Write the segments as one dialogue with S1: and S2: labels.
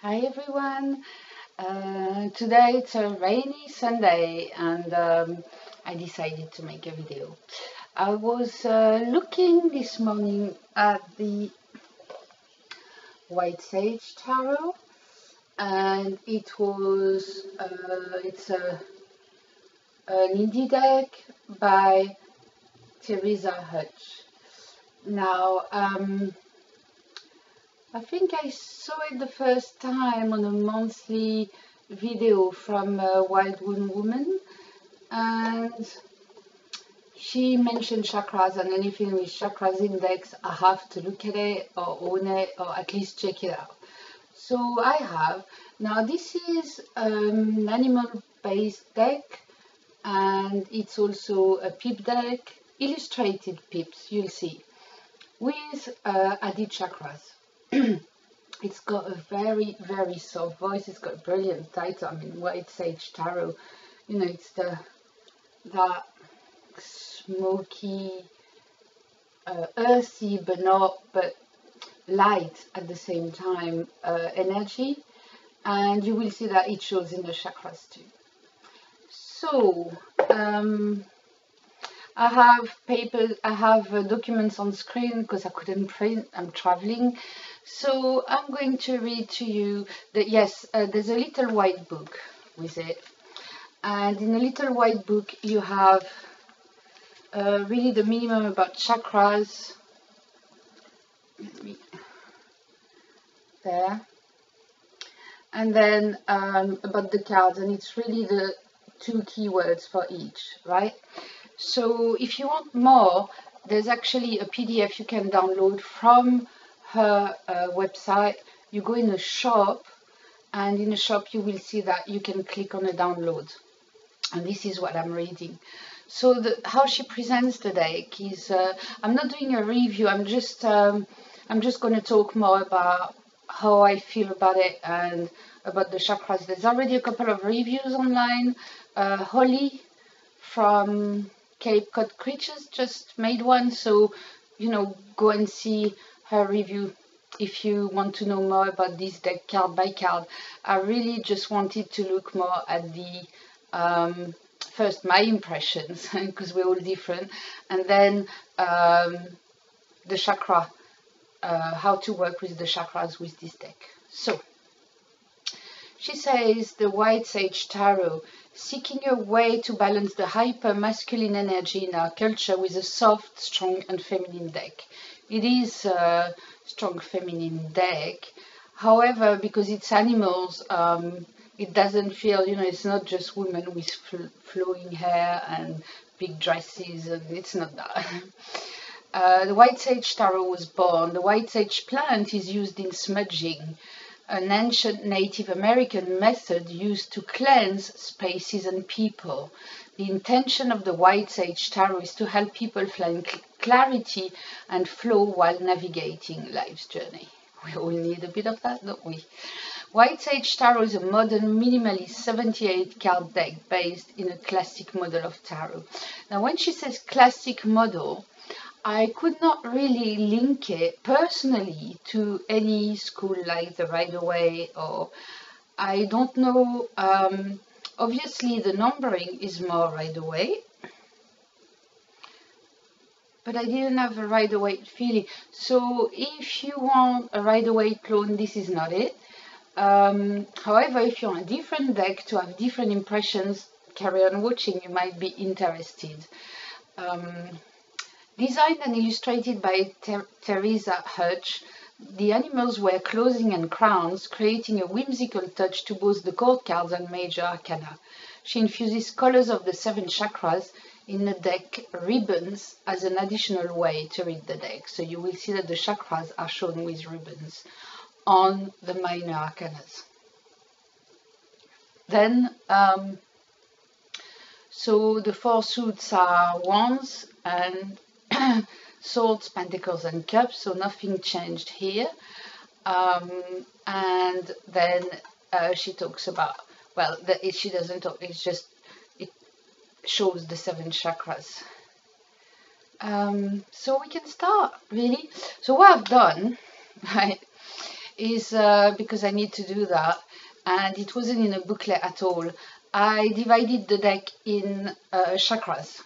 S1: Hi everyone. Today it's a rainy Sunday and I decided to make a video. I was looking this morning at the White Sage Tarot, and it's an indie deck by Theresa Hutch. Now, I think I saw it the first time on a monthly video from Wild Woman, and she mentioned chakras, and anything with chakras index, I have to look at it or own it or at least check it out. So I have. Now this is an animal-based deck, and it's also a pip deck, illustrated pips, you'll see, with added chakras. It's got a very, very soft voice. It's got a brilliant title. I mean, White Sage Tarot, you know, it's that smoky, earthy, but light at the same time energy, and you will see that it shows in the chakras too. So I have documents on screen because I couldn't print. I'm traveling. So I'm going to read to you that yes, there's a little white book with it, and in a little white book you have really the minimum about chakras. There, and then about the cards, and it's really the 2 keywords for each, right? So if you want more, there's actually a PDF you can download from her website. You go in a shop, and in the shop you will see that you can click on a download, and this is what I'm reading. So how she presents the deck is, I'm not doing a review, I'm just going to talk more about how I feel about it and about the chakras. There's already a couple of reviews online. Holly from Cape Cod Creatures just made one, so you know, go and see her review if you want to know more about this deck card by card. I really just wanted to look more at the first my impressions because we're all different, and then the chakra, how to work with the chakras with this deck. So she says, the White Sage Tarot, seeking a way to balance the hyper masculine energy in our culture with a soft, strong and feminine deck. It is a strong feminine deck. However, because it's animals, it doesn't feel, you know, it's not just women with flowing hair and big dresses, and it's not that. The White Sage Tarot was born. The White Sage plant is used in smudging, an ancient Native American method used to cleanse spaces and people. The intention of the White Sage Tarot is to help people find clarity and flow while navigating life's journey. We all need a bit of that, don't we? White Sage Tarot is a modern minimalist 78 card deck based in a classic model of tarot. Now when she says classic model, I could not really link it personally to any school like the Rider-Waite, or I don't know. Obviously the numbering is more Rider-Waite, but I didn't have a Rider-Waite feeling. So if you want a Rider-Waite clone, this is not it. However, if you want a different deck to have different impressions, carry on watching, you might be interested. Designed and illustrated by Theresa Hutch, the animals wear clothing and crowns, creating a whimsical touch to both the court cards and major arcana. She infuses colors of the 7 chakras in the deck ribbons as an additional way to read the deck. So you will see that the chakras are shown with ribbons on the minor arcanas. Then, so the 4 suits are wands and swords, pentacles and cups, so nothing changed here. And then she talks about, well, she doesn't talk, it's just, it shows the 7 chakras. So we can start, really. So what I've done, right, is because I need to do that, and it wasn't in a booklet at all. I divided the deck in chakras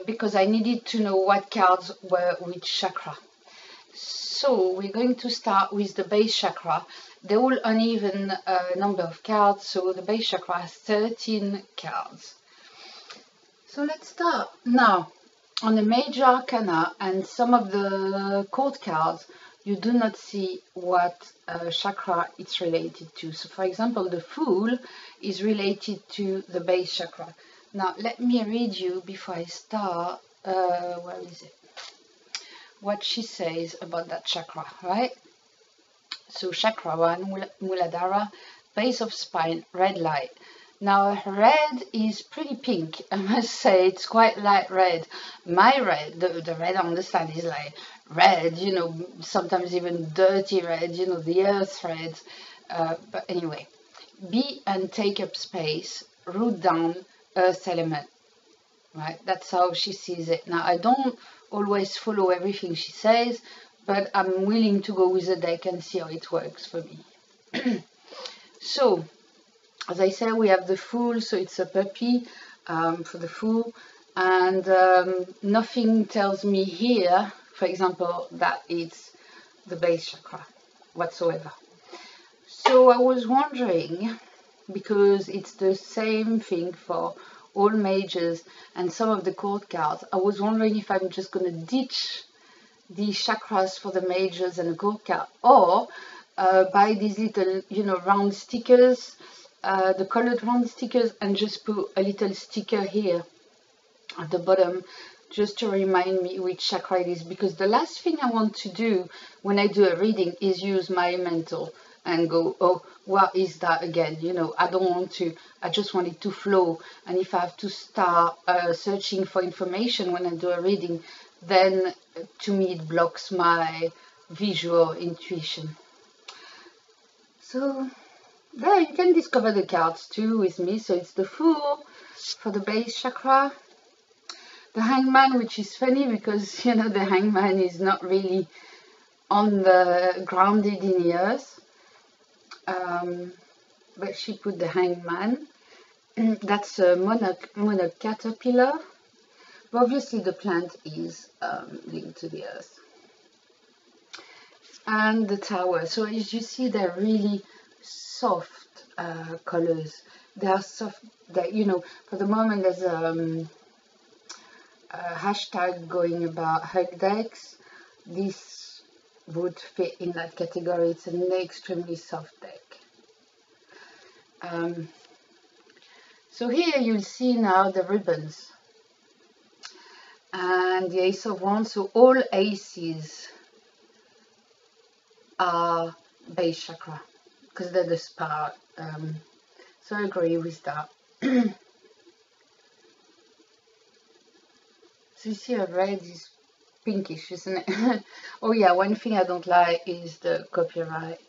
S1: because I needed to know what cards were which chakra. So we're going to start with the base chakra. They're all uneven number of cards, so the base chakra has 13 cards. So let's start. Now, on the major arcana and some of the court cards, you do not see what chakra it's related to. So for example, the Fool is related to the base chakra. Now let me read you before I start, where is it? What she says about that chakra, right? So chakra 1, Muladhara, base of spine, red light. Now red is pretty pink, I must say. It's quite light red. My red, the red on the side is like red, you know, sometimes even dirty red, you know, the earth red. But anyway, be and take up space, root down, earth element. Right, that's how she sees it. Now I don't always follow everything she says, but I'm willing to go with the deck and see how it works for me. So, as I said, we have the Fool, so it's a puppy for the Fool, and nothing tells me here, for example, that it's the base chakra whatsoever. So I was wondering, because it's the same thing for all majors and some of the court cards, I was wondering if I'm just going to ditch the chakras for the majors and the court card, or buy these little, you know, round stickers, the colored round stickers, and just put a little sticker here at the bottom just to remind me which chakra it is, because the last thing I want to do when I do a reading is use my mental and go, oh, what is that again? You know, I don't want to. I just want it to flow. And if I have to start searching for information when I do a reading, then to me it blocks my visual intuition. So there, you can discover the cards too with me. So it's the Fool for the base chakra, the Hangman, which is funny because, you know, the Hangman is not really on the grounded in the earth. But she put the Hangman. That's a monarch caterpillar. But obviously the plant is linked to the earth. And the Tower. So as you see, they're really soft colors. They are soft. That, you know, for the moment there's a hashtag going about hug decks. This would fit in that category. It's an extremely soft deck. So here you'll see now the ribbons and the Ace of Wands. So all aces are base chakra because they're the spark. So I agree with that. So you see a red is pinkish, isn't it? Oh yeah, one thing I don't like is the copyright.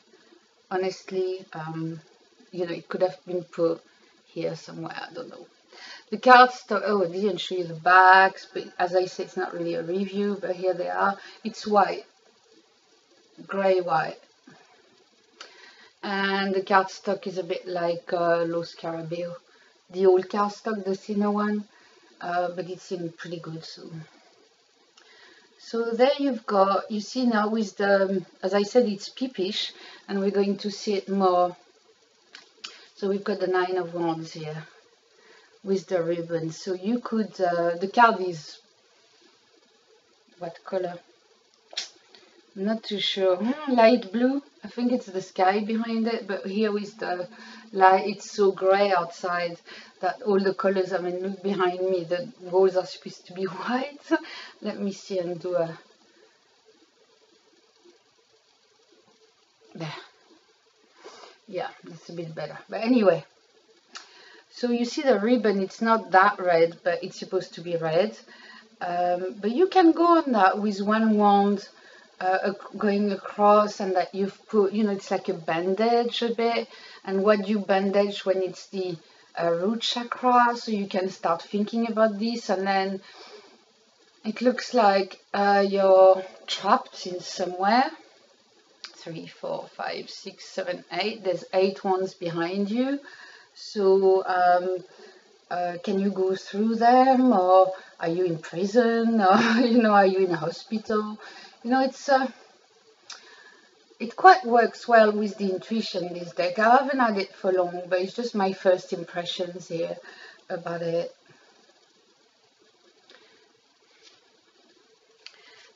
S1: Honestly, you know, it could have been put here somewhere, I don't know. The cards, oh, I didn't show you the backs, but as I said, it's not really a review, but here they are. It's white, grey white. And the cardstock is a bit like Los Carabeo, the old cardstock, the thinner one, but it's in pretty good. So there you've got, you see now with the, as I said, it's peepish, and we're going to see it more. So we've got the Nine of Wands here with the ribbon. So you could, the card is, what color? I'm not too sure. Light blue. I think it's the sky behind it, but here with the light, it's so grey outside that all the colors, I mean, look behind me, the walls are supposed to be white. Let me see and do a, there. Yeah, that's a bit better. But anyway, so you see the ribbon, it's not that red, but it's supposed to be red. But you can go on that with one wand going across, and that you've put, you know, it's like a bandage a bit. And what you bandage when it's the root chakra, so you can start thinking about this, and then it looks like you're trapped in somewhere. 3, 4, 5, 6, 7, 8. There's 8 ones behind you. So can you go through them, or are you in prison, or are you in a hospital? It quite works well with the intuition, this deck. I haven't had it for long, but it's just my first impressions here about it.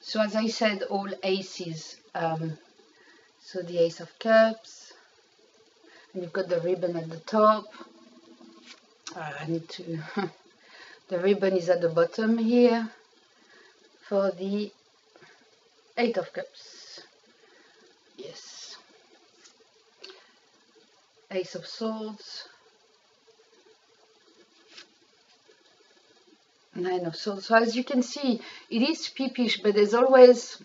S1: So as I said, all aces. So the Ace of Cups, and you've got the ribbon at the top. I need to... the ribbon is at the bottom here for the Eight of Cups. Yes. Ace of Swords. Nine of Swords. So as you can see, it is peepish, but there's always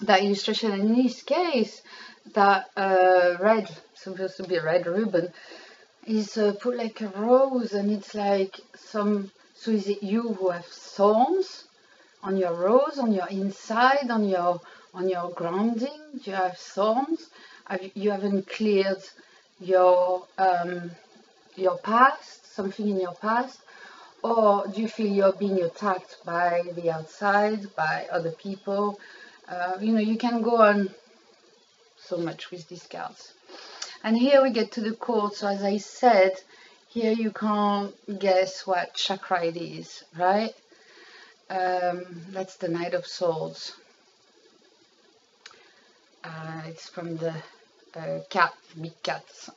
S1: that illustration. And in this case, that red, supposed to be a red ribbon, is put like a rose, and it's like some... So is it you who have thorns on your rose, on your inside, on your grounding? Do you have thorns? You haven't cleared your past, something in your past? Or do you feel you're being attacked by the outside, by other people? You can go on so much with these cards. And here we get to the Court. So as I said, here you can't guess what chakra it is, right? That's the Knight of Swords. It's from the cat, big cats.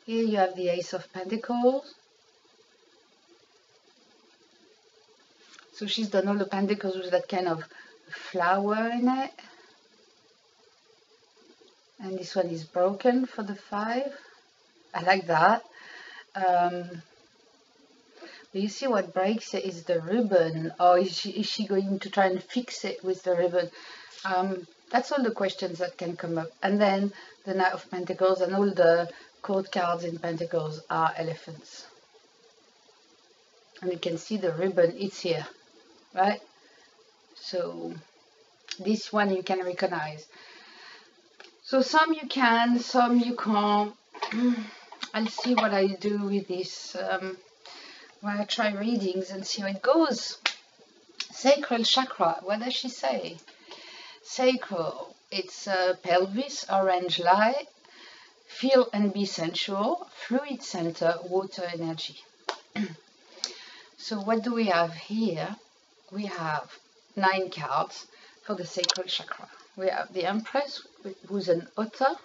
S1: Here you have the Ace of Pentacles. So she's done all the pentacles with that kind of flower in it. And this one is broken for the 5. I like that. But you see what breaks it is the ribbon. Or is she going to try and fix it with the ribbon? That's all the questions that can come up. And then the Knight of Pentacles, and all the Court cards in Pentacles are elephants. And you can see the ribbon, it's here, right? So this one you can recognize. So some you can, some you can't. I'll see what I do with this when I try readings and see how it goes. Sacral chakra, what does she say? Sacral, it's pelvis, orange light, feel and be sensual, fluid center, water energy. So what do we have here? We have 9 cards for the sacral chakra. We have the Empress, who's an otter.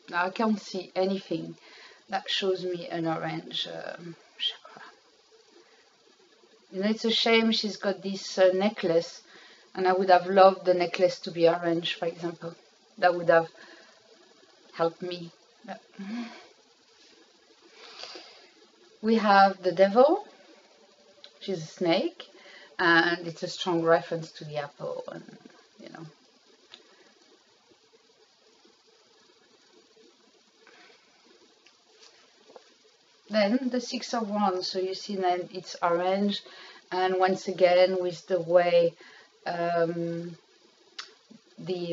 S1: Now I can't see anything that shows me an orange chakra. It's a shame she's got this necklace, and I would have loved the necklace to be orange, for example. That would have helped me. But... We have the Devil. She's a snake, and it's a strong reference to the apple, and Then the 6 of Wands, so you see that it's orange, and once again with the way the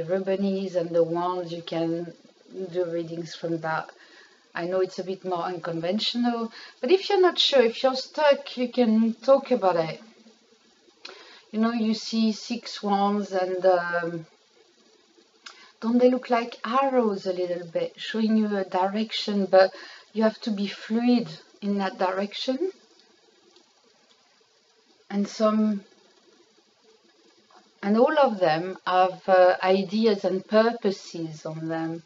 S1: ribbon is and the wands, you can do readings from that. I know it's a bit more unconventional, but if you're not sure, if you're stuck, you can talk about it. You see 6 wands, and don't they look like arrows a little bit, showing you a direction, but you have to be fluid in that direction. And all of them have ideas and purposes on them,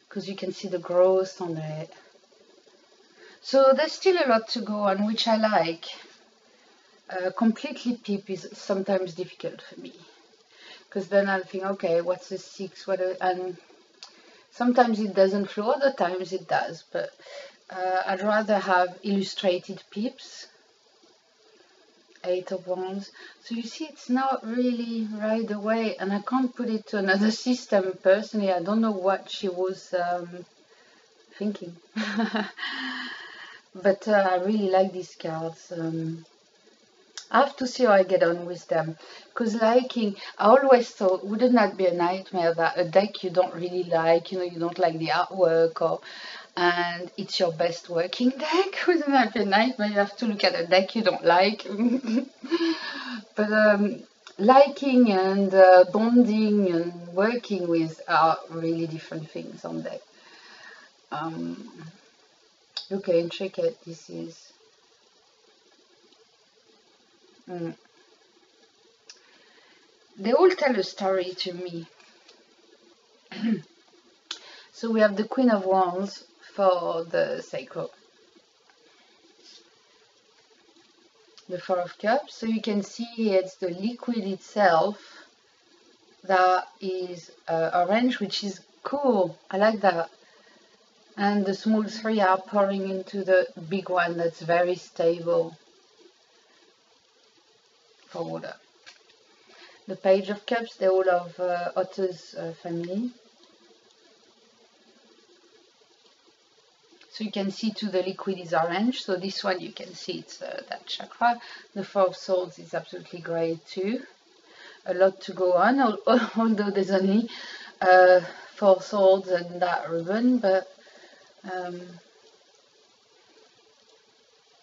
S1: because you can see the growth on it. So there's still a lot to go on, which I like. Completely peep is sometimes difficult for me, because then I'll think, okay, what's the 6? And sometimes it doesn't flow, other times it does, but I'd rather have illustrated peeps. 8 of Wands. So you see, it's not really right away, and I can't put it to another system personally. I don't know what she was thinking. But I really like these cards. I have to see how I get on with them, because liking, I always thought, wouldn't that be a nightmare that a deck you don't really like, you know, you don't like the artwork, or and it's your best working deck? Wouldn't that be a nightmare? You have to look at a deck you don't like. But liking and bonding and working with are really different things on deck. Look how intricate this is. They all tell a story to me. So we have the Queen of Wands for the sacral, the Four of Cups. So you can see here it's the liquid itself that is orange, which is cool. I like that. And the small three are pouring into the big one that's very stable for water. The Page of Cups, they're all of Otter's family. So you can see too the liquid is orange. So this one you can see it's that chakra. The Four of Swords is absolutely great too. A lot to go on, although there's only 4 swords and that ribbon, but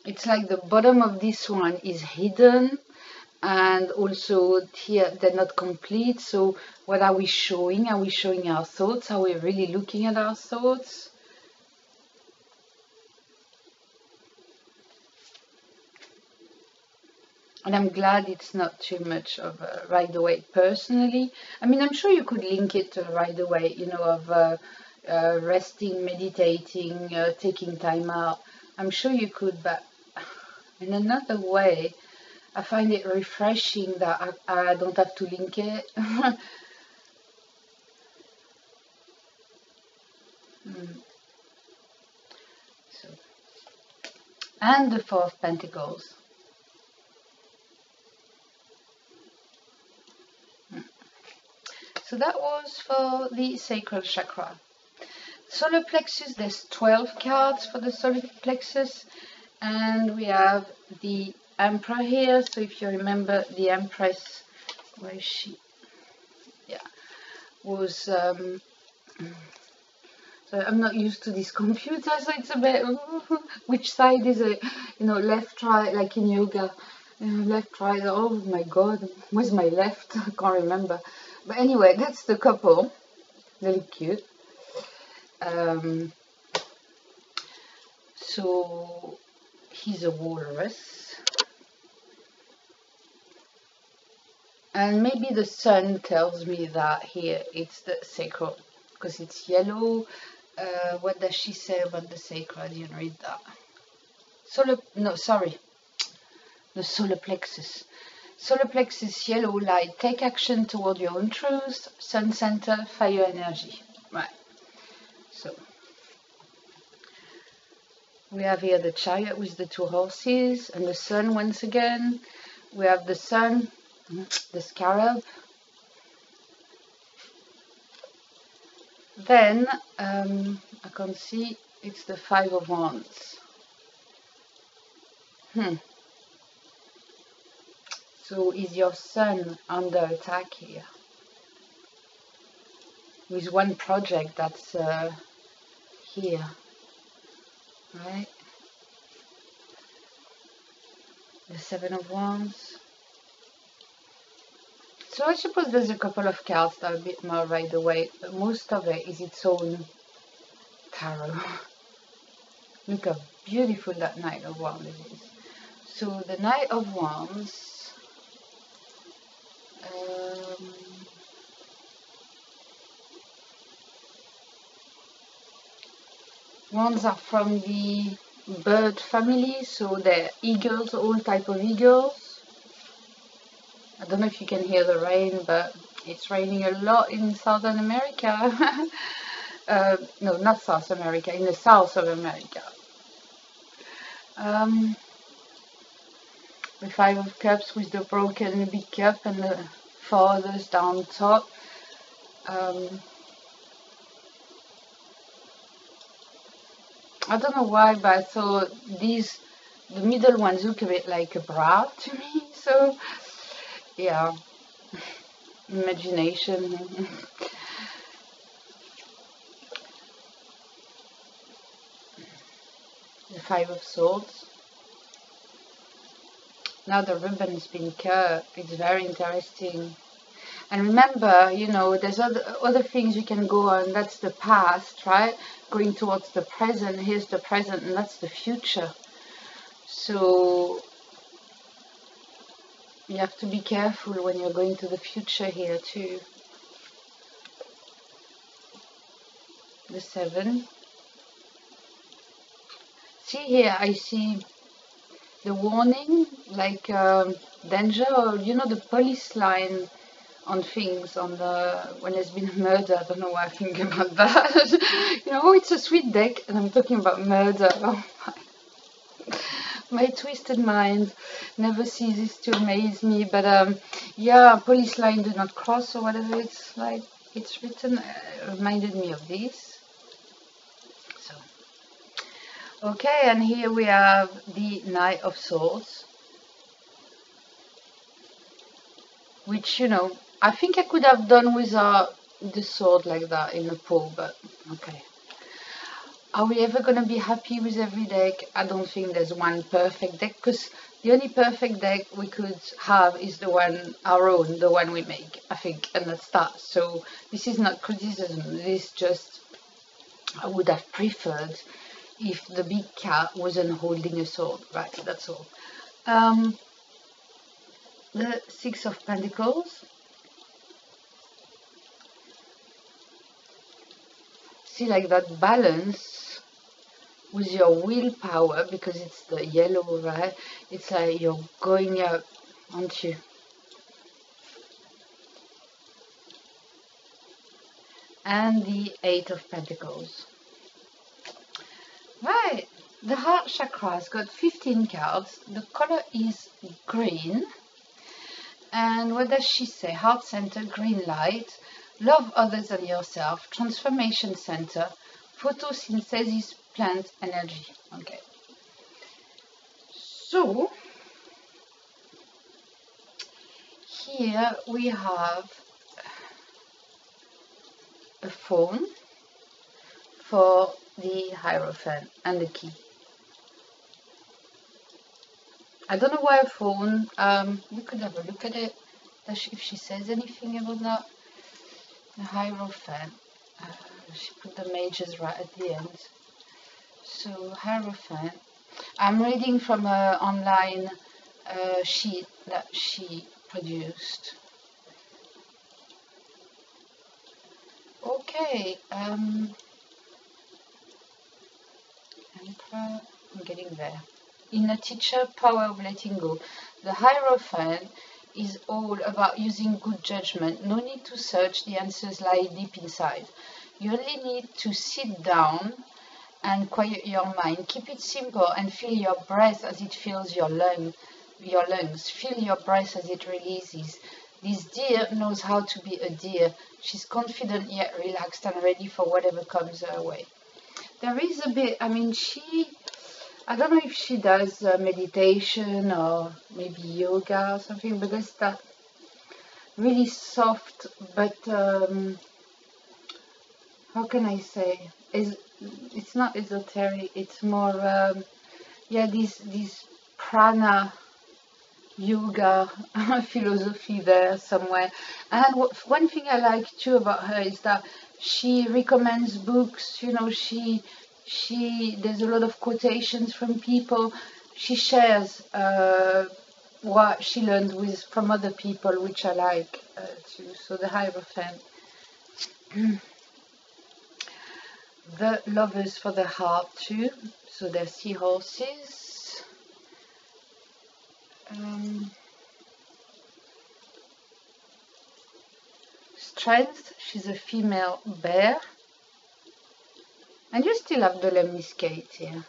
S1: it's like the bottom of this one is hidden, and also here they're not complete. So what are we showing? Are we showing our thoughts? Are we really looking at our thoughts? And I'm glad it's not too much of a right away personally. I mean, I'm sure you could link it to right away, you know, of resting, meditating, taking time out. I'm sure you could, but in another way, I find it refreshing that I don't have to link it. So, and the Four of Pentacles. So that was for the sacral chakra. Solar plexus, there's 12 cards for the solar plexus, and we have the Emperor here. So if you remember, the Empress, where is she? Yeah, was so I'm not used to this computer, so it's a bit which side is it, you know, left, right, like in yoga, left, right. Oh my god, where's my left? I can't remember. But anyway, that's the couple. Really cute. So he's a walrus, and maybe the sun tells me that here it's the sacral because it's yellow. What does she say about the sacral? I didn't read that. The solar plexus. Solar plexus, yellow light, take action toward your own truth. Sun center, fire energy. Right. So we have here the Chariot with the 2 horses and the sun once again. We have the sun, the scarab. Then I can see it's the 5 of Wands. So is your sun under attack here? With one project that's here, right? The 7 of Wands. So I suppose there's a couple of cards that are a bit more right away, but most of it is its own tarot. Look how beautiful that Knight of Wands is. So the Knight of Wands, wands are from the bird family, so they're eagles, all type of eagles. I don't know if you can hear the rain, but it's raining a lot in Southern America. No, not South America, in the south of America. The 5 of Cups with the broken big cup and the 4 others down top. I don't know why, but I thought these the middle ones look a bit like a bra to me. So yeah, imagination. The Five of Swords. Now the ribbon has been cut. It's very interesting. And remember, you know, there's other things you can go on. That's the past, right? Going towards the present. Here's the present, and that's the future. So you have to be careful when you're going to the future here too. The 7. See here, I see the warning, like danger, or you know, the police line on things, on the when there's been a murder. I don't know why I think about that. You know, oh, it's a sweet deck, and I'm talking about murder. Oh my twisted mind never ceases to amaze me. But yeah, police line do not cross, or whatever it's like. It's written. Reminded me of this. So okay, and here we have the Knight of Swords, which, you know, I think I could have done without the sword like that in a pool, but okay. Are we ever going to be happy with every deck? I don't think there's one perfect deck, because the only perfect deck we could have is the one, our own, the one we make, I think, and that's that. So this is not criticism, this is just, I would have preferred if the big cat wasn't holding a sword, right, that's all. The Six of Pentacles. See, like that balance with your willpower, because it's the yellow, right? It's like you're going up, aren't you? And the Eight of Pentacles. Right, the heart chakra has got 15 cards. The color is green. And what does she say? Heart center, green light, love others and yourself, transformation center, photosynthesis, plant energy. Okay. So here we have a phone for the Hierophant and the key. I don't know why a phone. We could have a look at it. If she says anything about that. The Hierophant. She put the mages right at the end. So Hierophant. I'm reading from an online sheet that she produced. Okay. Emperor. I'm getting there. In a teacher, power of letting go. The Hierophant is all about using good judgment. No need to search, the answers lie deep inside. You only need to sit down and quiet your mind. Keep it simple and feel your breath as it fills your lungs. Feel your breath as it releases. This deer knows how to be a deer. She's confident yet relaxed and ready for whatever comes her way. There is a bit, I mean, I don't know if she does meditation or maybe yoga or something, but there's that really soft, but how can I say? It's not esoteric. It's more, yeah, this prana yoga philosophy there somewhere. And one thing I like too about her is that she recommends books. You know, there's a lot of quotations from people. She shares what she learned from other people, which I like too. So the Hierophant. The Lovers for the heart too. So they're seahorses. Strength. She's a female bear. And you still have the lemniscate here.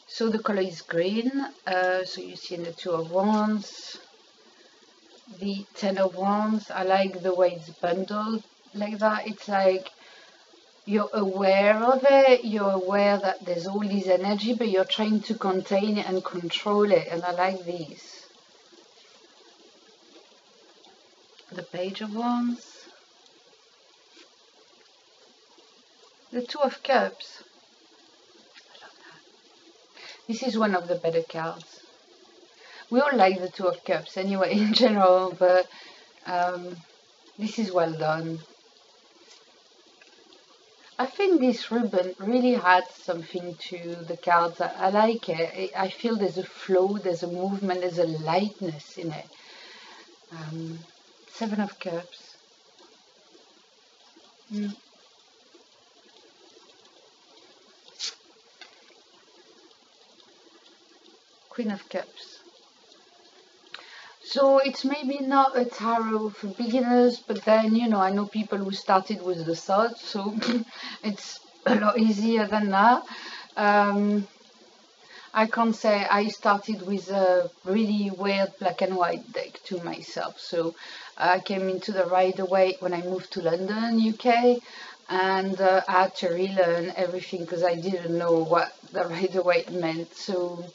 S1: So the color is green. So you see in the Two of Wands, the Ten of Wands. I like the way it's bundled like that. It's like you're aware of it, you're aware that there's all this energy, but you're trying to contain it and control it. And I like these. The Page of Wands. The Two of Cups. I love that. This is one of the better cards. We all like the Two of Cups anyway in general, but this is well done. I think this ribbon really adds something to the cards. I like it. I feel there's a flow, there's a movement, there's a lightness in it. Seven of Cups. Queen of Cups. So it's maybe not a tarot for beginners, but then, you know, I know people who started with the swords, so it's a lot easier than that. I can't say I started with a really weird black and white deck to myself. So I came into the Rider-Waite when I moved to London, UK, and I had to relearn everything because I didn't know what the Rider-Waite meant. So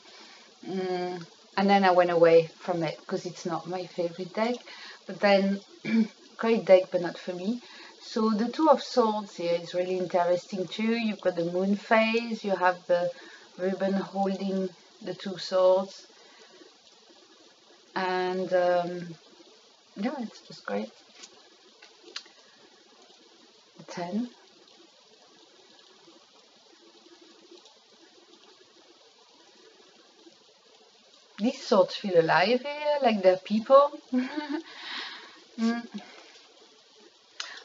S1: and then I went away from it because it's not my favorite deck. But then, great deck, but not for me. So the Two of Swords here is really interesting too. You've got the moon phase, you have the ribbon holding the two swords. And yeah, it's just great. The 10. These swords feel alive here, like they're people.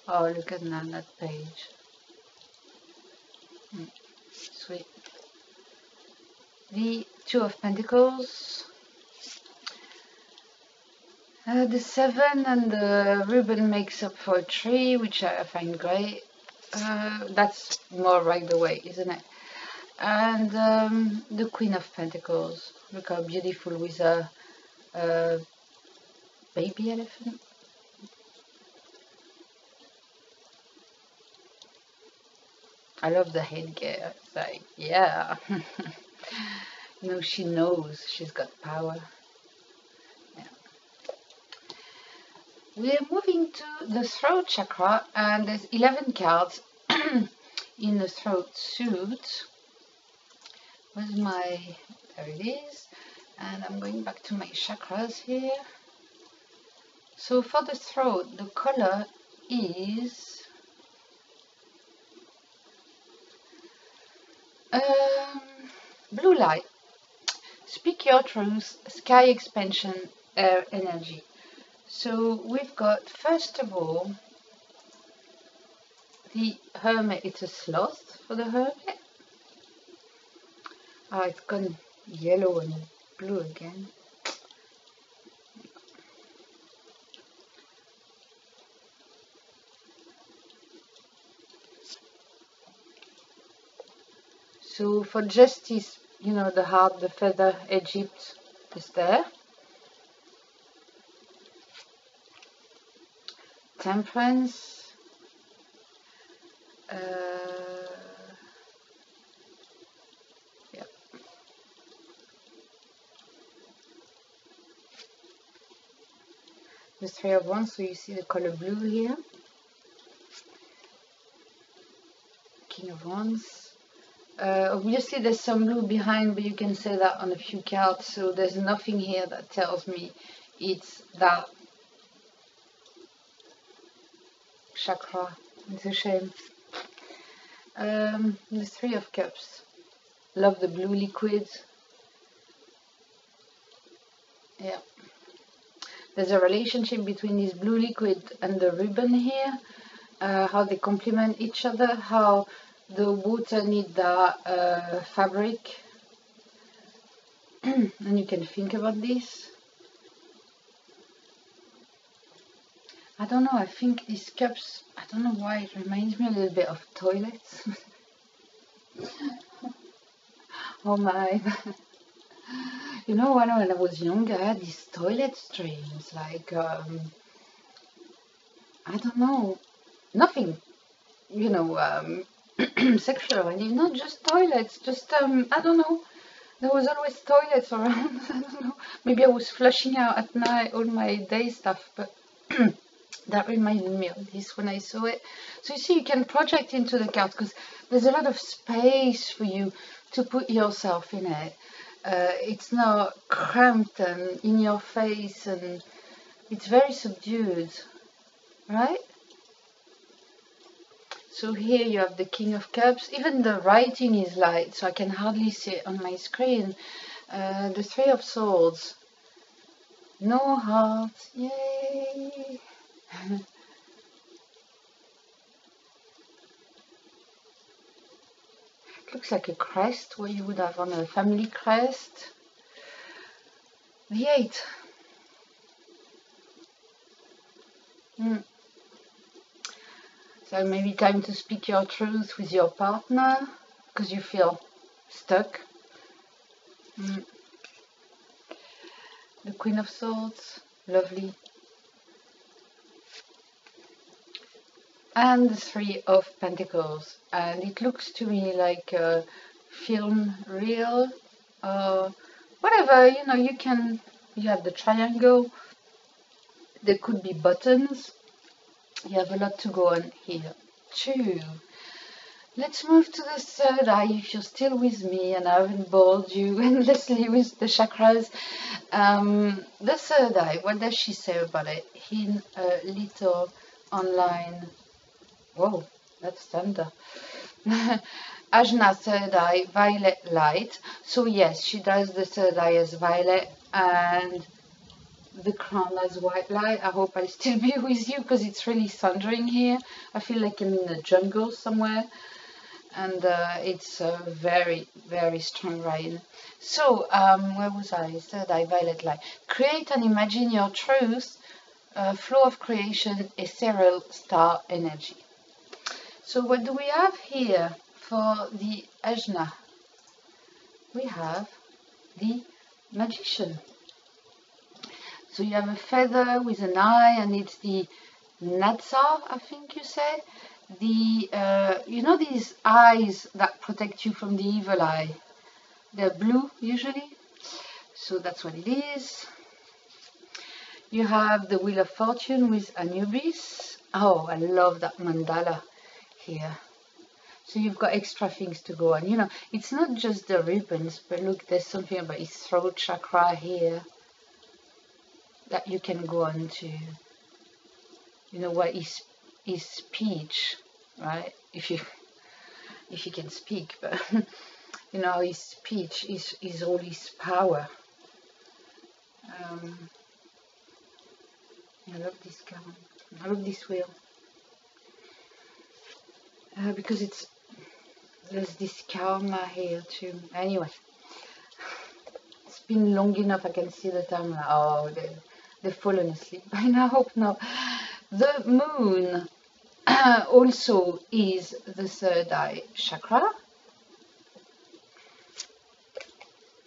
S1: Oh, look at that page. Sweet. The Two of Pentacles. The 7 and the ribbon makes up for a 3, which I find great. That's more Rider-Waite, isn't it? And the Queen of Pentacles. Look how beautiful with a baby elephant. I love the headgear. It's like, yeah. You know, she knows she's got power. Yeah. We're moving to the throat chakra, and there's 11 cards in the throat suit. Where's my... There it is. And I'm going back to my chakras here. So for the throat, the color is blue light. Speak your truth, sky expansion, air energy. So we've got, first of all, the Hermit. It's a sloth for the Hermit. Oh, it's gone yellow and blue again. So for justice, you know, the heart, the feather, Egypt is there. Temperance. Yeah. The Three of Wands, so you see the color blue here. King of Wands. Obviously there's some blue behind, but you can say that on a few cards, so there's nothing here that tells me it's that chakra. It's a shame. The Three of Cups. Love the blue liquid. Yeah. There's a relationship between this blue liquid and the ribbon here. How they complement each other, how the water needs the fabric. And you can think about this. I don't know, I think these cups, I don't know why, it reminds me a little bit of toilets. Oh my. You know, when I was younger, I had these toilet streams, like, I don't know, nothing, you know, sexual, and it's not just toilets, just I don't know. There was always toilets around. I don't know. Maybe I was flushing out at night all my day stuff, but that reminded me of this when I saw it. So you see, you can project into the card because there's a lot of space for you to put yourself in it. It's not cramped and in your face, and it's very subdued, right? So here you have the King of Cups. Even the writing is light, so I can hardly see it on my screen. The Three of Swords. No heart, yay! It looks like a crest, what you would have on a family crest. The Eight. So maybe time to speak your truth with your partner because you feel stuck. The Queen of Swords, lovely. And the Three of Pentacles, and it looks to me like a film reel or whatever, you know. You have the triangle, there could be buttons, you have a lot to go on here too. Let's move to the third eye if you're still with me and I haven't bored you endlessly with the chakras. The third eye, what does she say about it in a little online? Whoa, that's thunder. Ajna, third eye, violet light. So yes, she does the third eye as violet and the crown as white light. I hope I'll still be with you because it's really thundering here. I feel like I'm in the jungle somewhere, and it's very, very strong rain. So where was I? Third eye, violet light. Create and imagine your truth, flow of creation, ethereal star energy. So what do we have here for the Ajna? We have the Magician. So you have a feather with an eye, and it's the Natsar, I think you said. The you know these eyes that protect you from the evil eye? They're blue usually. So that's what it is. You have the Wheel of Fortune with Anubis. Oh, I love that mandala here. So you've got extra things to go on. You know, it's not just the ribbons, but look, there's something about his throat chakra here that you can go on to. You know what is speech, right? If you can speak, but you know, his speech is all his power. I love this card. I love this wheel. Because there's this karma here too. Anyway, it's been long enough. I can see the time. Oh, they've fallen asleep by now. I hope not. The moon also is the third eye chakra.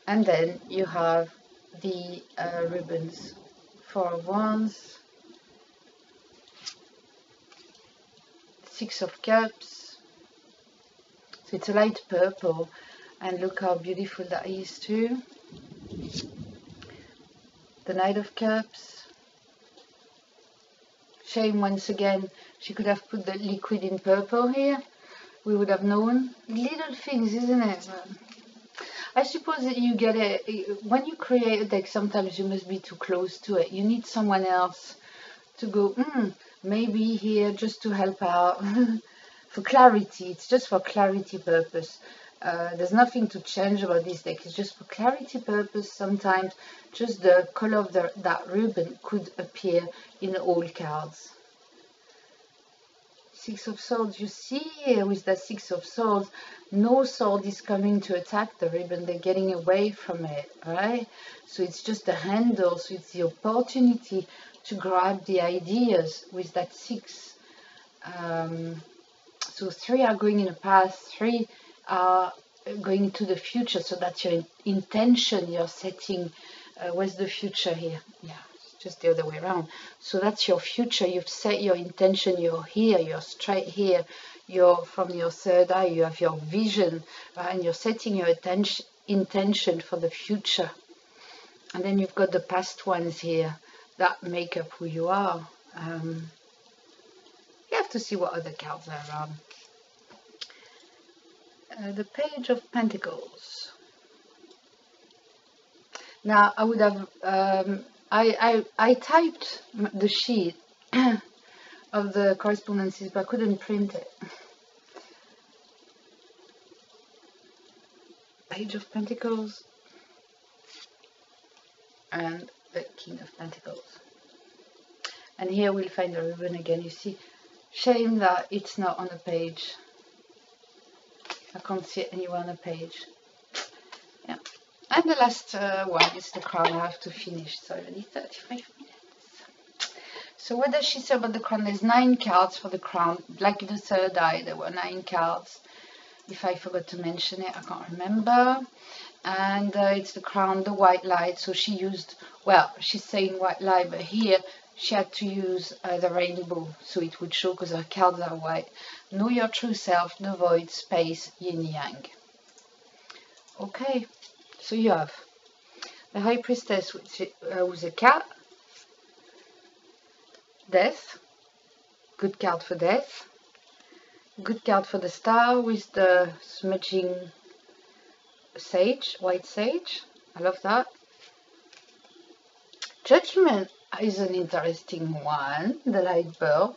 S1: And then you have the ribbons. Four of Wands, Six of Cups. So it's a light purple, and look how beautiful that is too. The Knight of Cups. Shame once again, she could have put the liquid in purple here. We would have known. Little things, isn't it? I suppose that you get it when you create a deck. Sometimes you must be too close to it. You need someone else to go, maybe here, just to help out. For clarity, it's just for clarity purpose. There's nothing to change about this deck. It's just for clarity purpose. Sometimes just the color of that ribbon could appear in all cards. Six of Swords, you see here with the Six of Swords, no sword is coming to attack the ribbon. They're getting away from it, right? So it's just a handle. So it's the opportunity to grab the ideas with that six. So three are going in the past, three are going to the future. So that's your intention you're setting. Where's the future here? Yeah, it's just the other way around. So that's your future. You've set your intention. You're here. You're straight here. from your third eye, you have your vision, right? And you're setting your intention for the future. And then you've got the past ones here that make up who you are. You have to see what other cards are around. The Page of Pentacles. Now, I would have, I typed the sheet of the correspondences, but I couldn't print it. Page of Pentacles and the King of Pentacles. And here we'll find the ribbon again. You see, shame that it's not on the page. I can't see it anywhere on the page. Yeah. And the last one is the crown. I have to finish. So already 35 minutes. So what does she say about the crown? There's 9 cards for the crown. Like the third eye, there were 9 cards. If I forgot to mention it, I can't remember. And it's the crown, the white light. So she used, well, she's saying white light, but here she had to use the rainbow so it would show, because her cards are white. Know your true self, the void, space, yin yang. Okay, so you have the High Priestess with a cat, death, good card for death, good card for the Star with the smudging sage, white sage. I love that. Judgment is an interesting one, the light bulb,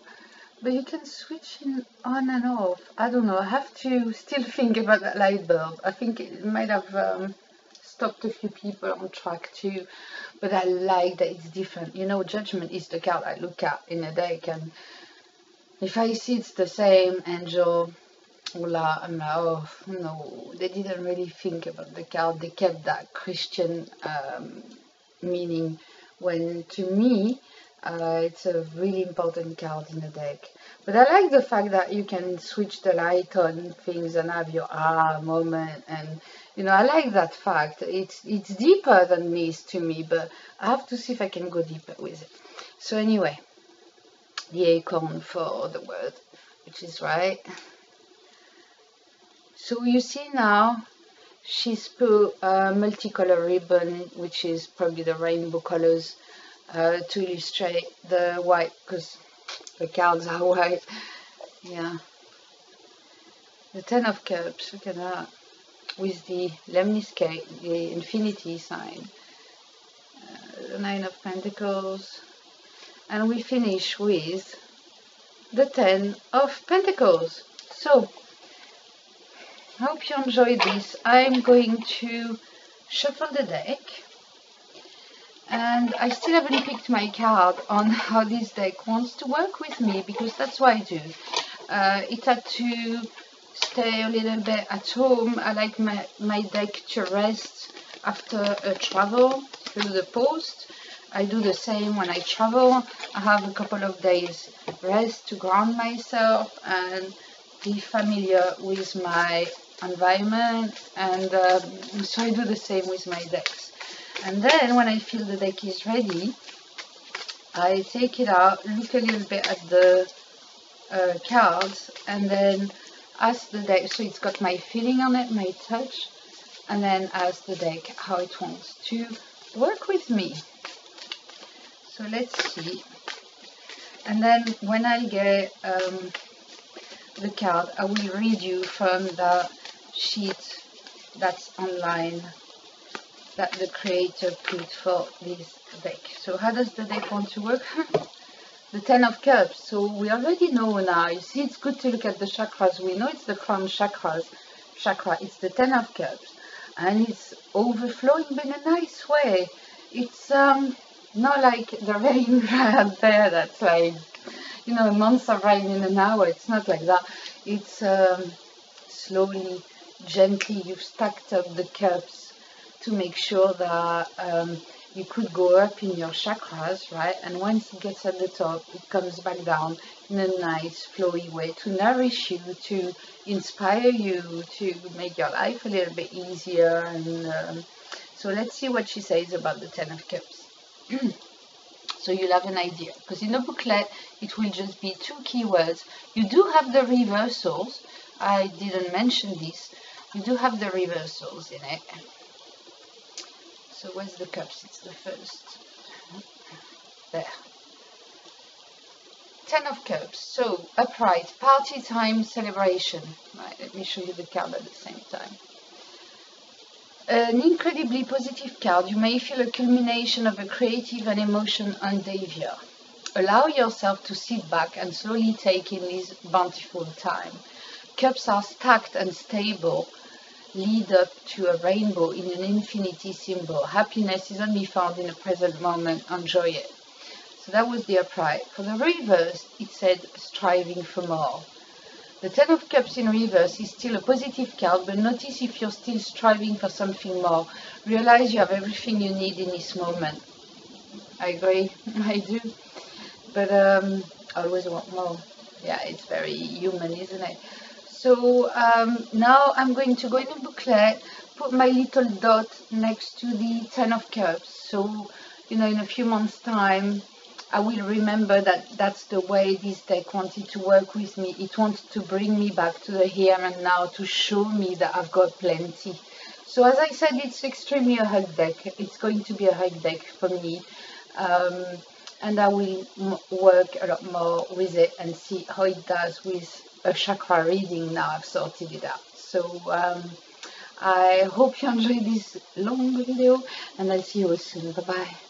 S1: but you can switch in on and off. I don't know, I have to still think about that light bulb. I think it might have stopped a few people on track too, but I like that it's different. You know, Judgment is the card I look at in a deck, and if I see it's the same angel, Ola, I'm like, oh no, they didn't really think about the card. They kept that Christian meaning, when to me it's a really important card in the deck. But I like the fact that you can switch the light on things and have your moment, and you know, I like that fact. It's deeper than this to me, but I have to see if I can go deeper with it. So anyway, the acorn for the word, which is right. So you see now, she's put a multicolor ribbon, which is probably the rainbow colors, to illustrate the white, because the cards are white. Yeah. The Ten of Cups, look at that, with the lemniscate, the infinity sign. The Nine of Pentacles. And we finish with the Ten of Pentacles. So, I hope you enjoyed this. I'm going to shuffle the deck, and I still haven't picked my card on how this deck wants to work with me, because that's what I do. It had to stay a little bit at home. I like my deck to rest after a travel through the post. I do the same when I travel. I have a couple of days rest to ground myself and be familiar with my environment, and so I do the same with my decks. And then when I feel the deck is ready, I take it out, look a little bit at the cards, and then ask the deck, so it's got my feeling on it, my touch, and then ask the deck how it wants to work with me. So let's see. And then when I get the card, I will read you from the sheet that's online that the creator put for this deck. So how does the deck want to work? The Ten of Cups. So we already know now. You see, it's good to look at the chakras. We know it's the crown chakra. It's the Ten of Cups, and it's overflowing but in a nice way. It's not like the rain out there that's like, you know, a month of rain in an hour. It's not like that. It's slowly, gently, you've stacked up the cups to make sure that you could go up in your chakras, right? And once it gets at the top, it comes back down in a nice, flowy way to nourish you, to inspire you, to make your life a little bit easier. And so let's see what she says about the Ten of Cups. So you'll have an idea, because in the booklet it will just be 2 keywords. You do have the reversals. I didn't mention this. You do have the reversals in it. So where's the cups? It's the first. There. 10 of Cups. So upright, party time, celebration. Right, let me show you the card at the same time. An incredibly positive card. You may feel a culmination of a creative and emotional endeavor. Allow yourself to sit back and slowly take in this bountiful time. Cups are stacked and stable, lead up to a rainbow in an infinity symbol. Happiness is only found in the present moment. Enjoy it. So that was the upright. For the reverse, it said striving for more. The 10 of Cups in reverse is still a positive card, but notice if you're still striving for something more. Realize you have everything you need in this moment. I agree, I do. But I always want more. Yeah, it's very human, isn't it? So now I'm going to go in the booklet, put my little dot next to the 10 of Cups. So, you know, in a few months' time, I will remember that that's the way this deck wanted to work with me. It wanted to bring me back to the here and now, to show me that I've got plenty. So as I said, it's extremely a hug deck. It's going to be a hug deck for me. And I will work a lot more with it and see how it does with a chakra reading now I've sorted it out. So I hope you enjoyed this long video, and I'll see you soon. Bye-bye.